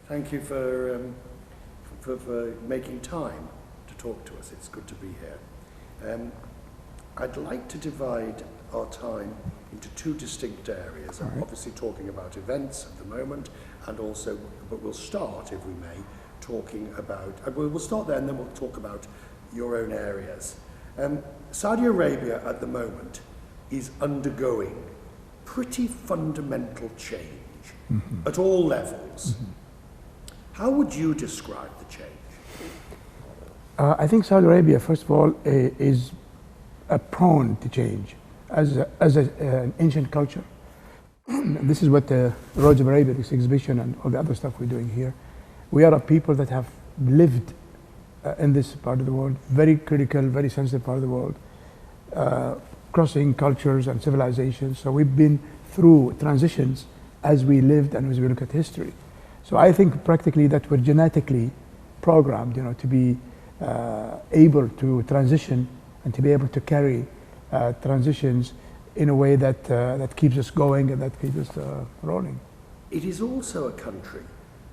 Thank you for making time to talk to us. It's good to be here. I'd like to divide our time into two distinct areas. I'm obviously talking about events at the moment, and also, but we'll start, if we may, talking about, we'll start there and then we'll talk about your own areas. Saudi Arabia at the moment is undergoing pretty fundamental change at all levels. How would you describe the change? I think Saudi Arabia, first of all, is prone to change as an ancient culture. This is what the Roads of Arabia, this exhibition and all the other stuff we're doing here. We are a people that have lived in this part of the world, very critical, very sensitive part of the world, crossing cultures and civilizations. So we've been through transitions as we lived and as we look at history. So I think practically that we're genetically programmed, to be able to transition and to be able to carry transitions in a way that that keeps us going and that keeps us rolling. It is also a country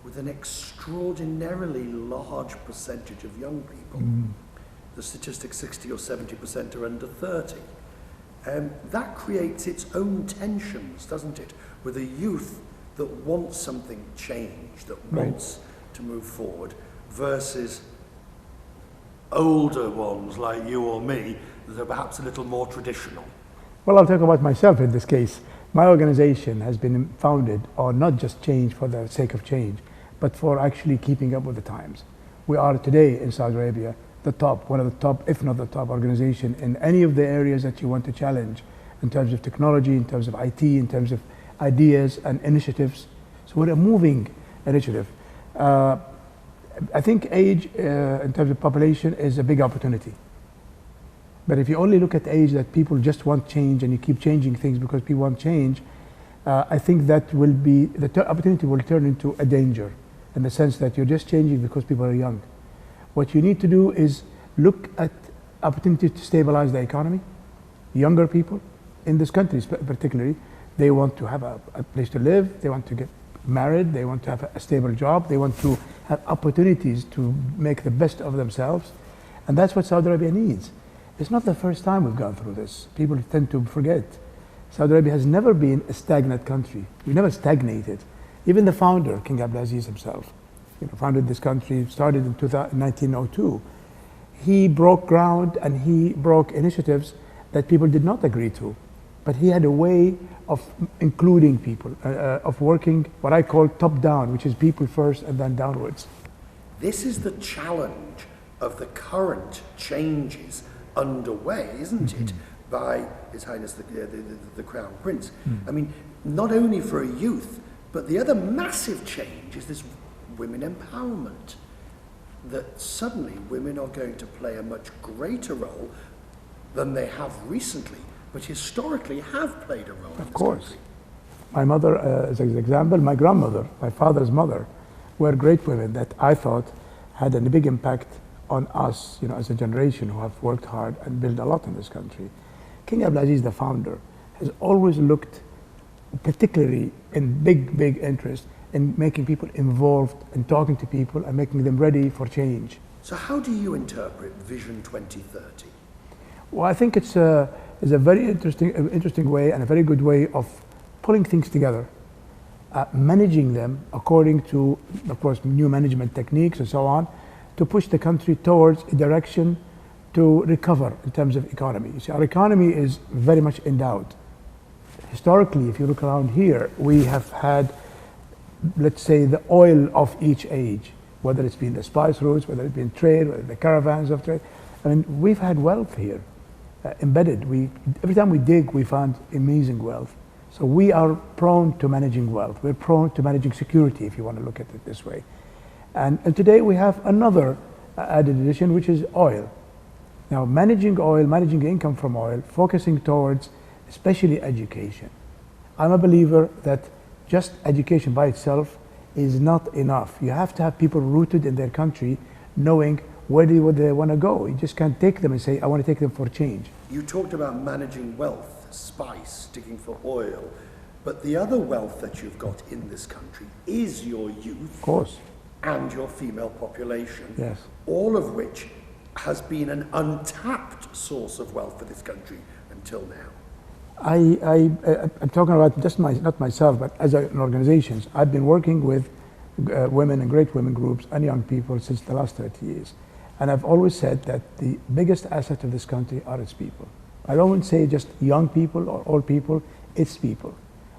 with an extraordinarily large percentage of young people. The statistic 60 or 70% are under 30. That creates its own tensions, doesn't it, with a youth that wants something changed, that wants to move forward, versus older ones like you or me that are perhaps a little more traditional. Well, I'll talk about myself in this case. My organization has been founded on not just change for the sake of change, but for actually keeping up with the times. We are today in Saudi Arabia one of the top, if not the top organization in any of the areas that you want to challenge in terms of technology, in terms of IT, in terms of ideas and initiatives. So we're a moving initiative. I think age in terms of population is a big opportunity. But if you only look at age that people just want change and you keep changing things because people want change, I think that will be, the opportunity will turn into a danger in the sense that you're just changing because people are young. What you need to do is look at opportunities to stabilize the economy. Younger people in this country particularly, they want to have a place to live, they want to get married, they want to have a stable job, they want to have opportunities to make the best of themselves. And that's what Saudi Arabia needs. It's not the first time we've gone through this. People tend to forget. Saudi Arabia has never been a stagnant country. We never stagnated. Even the founder, King Abdulaziz himself, founded this country, started in 1902. He broke ground and he broke initiatives that people did not agree to. But he had a way of including people, of working what I call top down, which is people first and then downwards. This is the challenge of the current changes underway, isn't it, by His Highness the Crown Prince. I mean, not only for a youth, but the other massive change is this women empowerment, that suddenly women are going to play a much greater role than they have recently, but historically have played a role. Of course. My mother, as an example, my grandmother, my father's mother, were great women that I thought had a big impact on us, as a generation who have worked hard and built a lot in this country. King Abdulaziz, the founder, has always looked particularly in big interest in making people involved and talking to people and making them ready for change. So how do you interpret Vision 2030? Well, I think it's a very interesting way and a very good way of pulling things together, managing them according to, of course, new management techniques and so on, to push the country towards a direction to recover in terms of economy. You see, our economy is very much endowed. Historically, if you look around here, we have had, let's say, the oil of each age, whether it's been the spice routes, whether it's been trade, whether the caravans of trade. I mean, we've had wealth here, embedded. Every time we dig, we find amazing wealth. So we are prone to managing wealth. We're prone to managing security, if you want to look at it this way. And today we have another added addition, which is oil. Now, managing oil, managing income from oil, focusing towards especially education. I'm a believer that just education by itself is not enough. You have to have people rooted in their country, knowing where they want to go. You just can't take them and say, I want to take them for change. You talked about managing wealth, spice, digging for oil. But the other wealth that you've got in this country is your youth. Of course. And your female population. Yes. All of which has been an untapped source of wealth for this country until now. I'm talking about just not myself, but as an organization. I've been working with women and great women groups and young people since the last 30 years. And I've always said that the biggest asset of this country are its people. I don't say just young people or old people, it's people.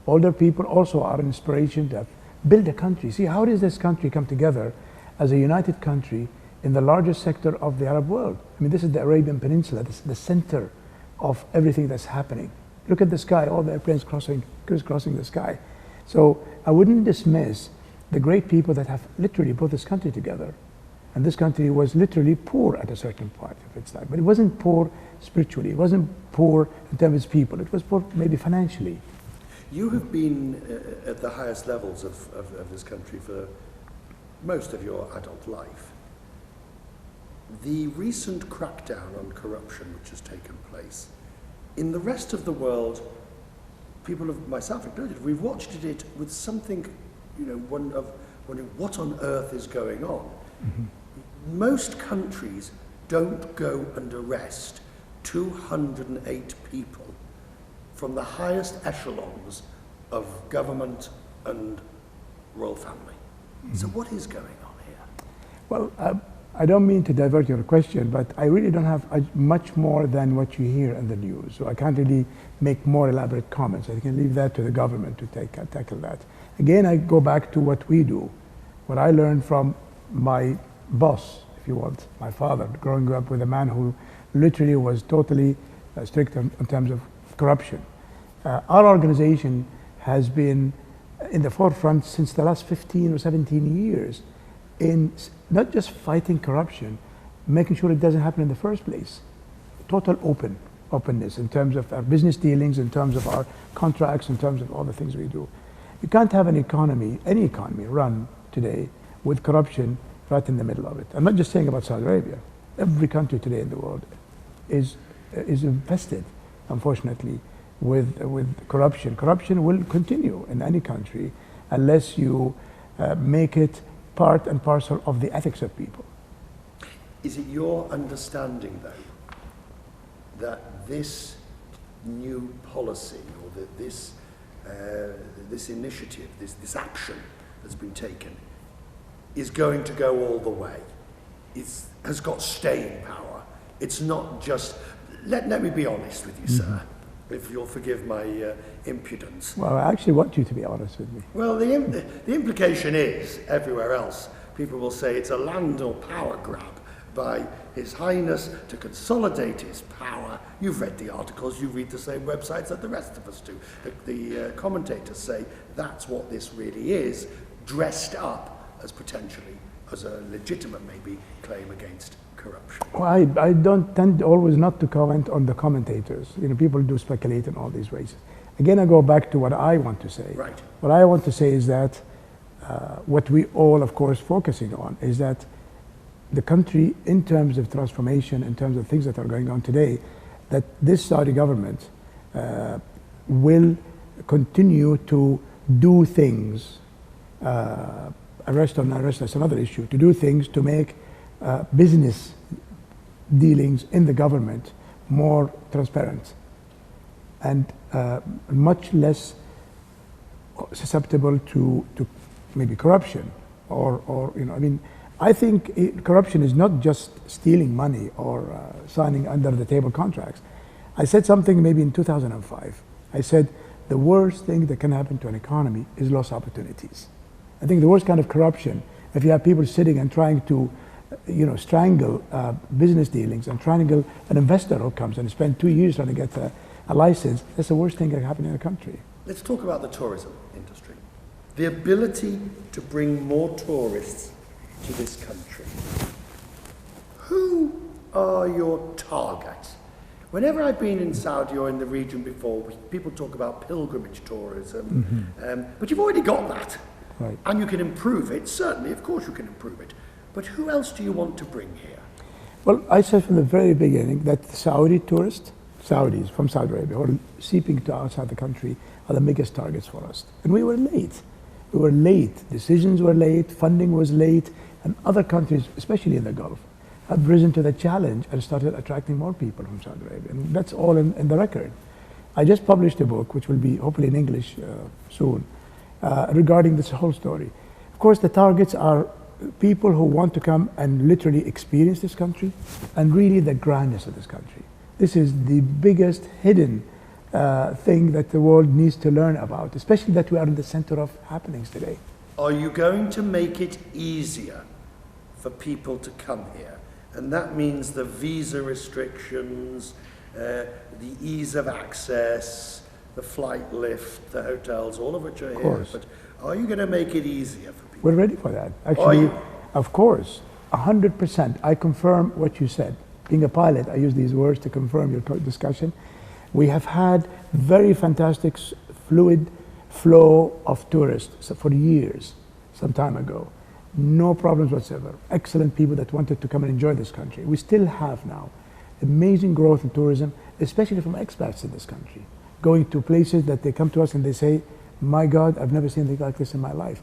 Older people also are an inspiration to build a country. See, how does this country come together as a united country in the largest sector of the Arab world? I mean, this is the Arabian Peninsula, this is the center of everything that's happening. Look at the sky, all the airplanes crisscrossing the sky. So I wouldn't dismiss the great people that have literally brought this country together. And this country was literally poor at a certain point of its life. But it wasn't poor spiritually, it wasn't poor in terms of its people, it was poor maybe financially. You have been at the highest levels of this country for most of your adult life. The recent crackdown on corruption which has taken place, in the rest of the world, people have, myself included, we've watched it with something, wondering what on earth is going on. Mm-hmm. Most countries don't go and arrest 208 people from the highest echelons of government and royal family. Mm-hmm. So what is going on here? Well, I don't mean to divert your question, but I really don't have much more than what you hear in the news. So I can't really make more elaborate comments. I can leave that to the government to tackle that. Again, I go back to what we do. What I learned from my boss, if you want, my father, growing up with a man who literally was totally strict in terms of corruption. Our organization has been in the forefront since the last 15 or 17 years in not just fighting corruption, making sure it doesn't happen in the first place. Total openness in terms of our business dealings, in terms of our contracts, in terms of all the things we do. You can't have any economy run today with corruption right in the middle of it. I'm not just saying about Saudi Arabia. Every country today in the world is infested, unfortunately, with corruption. Corruption will continue in any country unless you make it part and parcel of the ethics of people. Is it your understanding, though, that this new policy or that this initiative, this action that's been taken, is going to go all the way? Has got staying power. It's not just. Let me be honest with you, sir, if you'll forgive my impudence. Well, I actually want you to be honest with me. Well, the implication is, everywhere else, people will say it's a land or power grab by His Highness to consolidate his power. You've read the articles, you read the same websites that the rest of us do. The commentators say that's what this really is, dressed up as potentially as a legitimate, maybe, claim against corruption. Well, I don't tend always not to comment on the commentators. People do speculate in all these ways. Again, I go back to what I want to say. Right. What I want to say is that what we all, of course, focusing on is that the country, in terms of transformation, in terms of things that are going on today, that this Saudi government will continue to do things, arrest or not arrest, that's another issue, to do things to make business dealings in the government more transparent and much less susceptible to maybe corruption I think corruption is not just stealing money or signing under the table contracts. I said something maybe in 2005. I said the worst thing that can happen to an economy is lost opportunities. I think the worst kind of corruption, if you have people sitting and trying to strangle business dealings and strangle an investor who comes and spend 2 years trying to get a license, that's the worst thing that can happen in a country. Let's talk about the tourism industry. The ability to bring more tourists to this country. Who are your targets? Whenever I've been in Saudi or in the region before, people talk about pilgrimage tourism, but you've already got that. Right. And you can improve it, certainly, of course you can improve it. But who else do you want to bring here? Well, I said from the very beginning that the Saudi tourist Saudis from Saudi Arabia who are seeping to outside the country are the biggest targets for us. And we were late. We were late. Decisions were late. Funding was late. And other countries, especially in the Gulf, have risen to the challenge and started attracting more people from Saudi Arabia. And that's all in the record. I just published a book, which will be hopefully in English soon, regarding this whole story. Of course, the targets are people who want to come and literally experience this country and really the grandness of this country. This is the biggest hidden thing that the world needs to learn about, especially that we are in the center of happenings today. Are you going to make it easier for people to come here? And that means the visa restrictions, the ease of access, the flight lift, the hotels, all of which are here. But are you going to make it easier for people? We're ready for that. Actually, of course, 100%. I confirm what you said. Being a pilot, I use these words to confirm your discussion. We have had very fantastic fluid flow of tourists for years, some time ago. No problems whatsoever. Excellent people that wanted to come and enjoy this country. We still have now amazing growth in tourism, especially from expats in this country, going to places that they come to us and they say, my God, I've never seen anything like this in my life.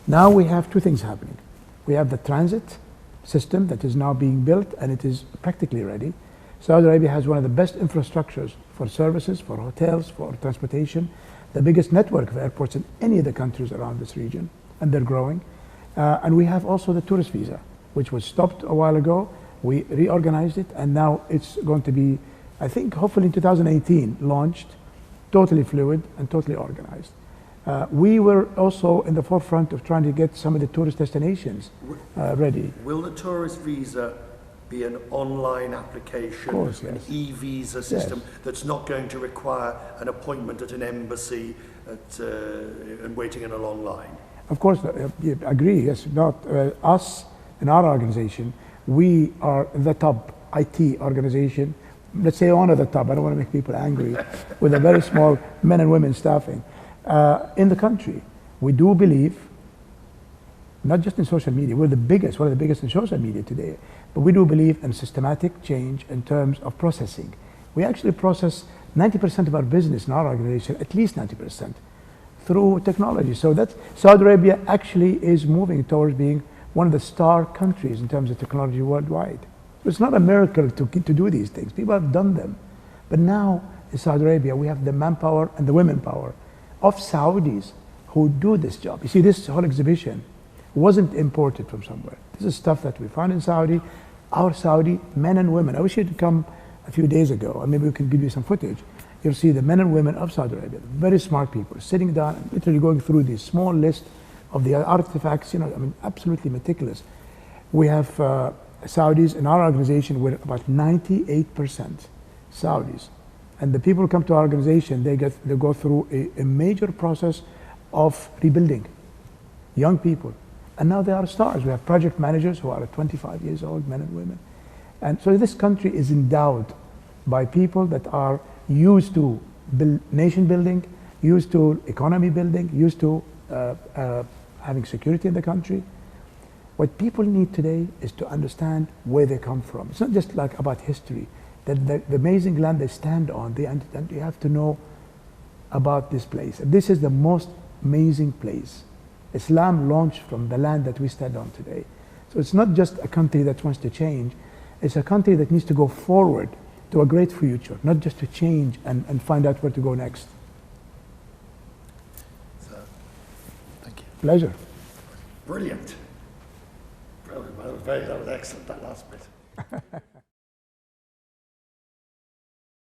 Now we have two things happening. We have the transit system that is now being built and it is practically ready. Saudi Arabia has one of the best infrastructures for services, for hotels, for transportation, the biggest network of airports in any of the countries around this region, and they're growing. And we have also the tourist visa, which was stopped a while ago. We reorganized it, and now it's going to be, I think, hopefully in 2018, launched, totally fluid and totally organized. We were also in the forefront of trying to get some of the tourist destinations ready. Will the tourist visa be an online application, of course, an e-visa system that's not going to require an appointment at an embassy and waiting in a long line? Of course, I agree. Yes, not us in our organization. We are the top IT organization. Let's say one of the top. I don't want to make people angry. With a very small men and women staffing in the country. We do believe, not just in social media. We're the biggest, one of the biggest in social media today. But we do believe in systematic change in terms of processing. We actually process 90% of our business in our organization, at least 90%. Through technology. So that Saudi Arabia actually is moving towards being one of the star countries in terms of technology worldwide. It's not a miracle to do these things. People have done them. But now in Saudi Arabia, we have the manpower and the women power of Saudis who do this job. You see, this whole exhibition wasn't imported from somewhere. This is stuff that we found in Saudi, our Saudi men and women. I wish you'd come a few days ago, and maybe we can give you some footage. You'll see the men and women of Saudi Arabia, very smart people, sitting down and literally going through this small list of the artifacts, absolutely meticulous. We have Saudis in our organization, we're about 98% Saudis. And the people who come to our organization, they go through a major process of rebuilding. Young people. And now they are stars. We have project managers who are 25 years old, men and women. And so this country is endowed by people that are used to nation building, used to economy building, used to having security in the country. What people need today is to understand where they come from. It's not just like about history. That the amazing land they stand on, you have to know about this place. And this is the most amazing place. Islam launched from the land that we stand on today. So it's not just a country that wants to change. It's a country that needs to go forward to a great future, not just to change and find out where to go next. So, thank you. Pleasure. Brilliant. That was excellent, that last bit.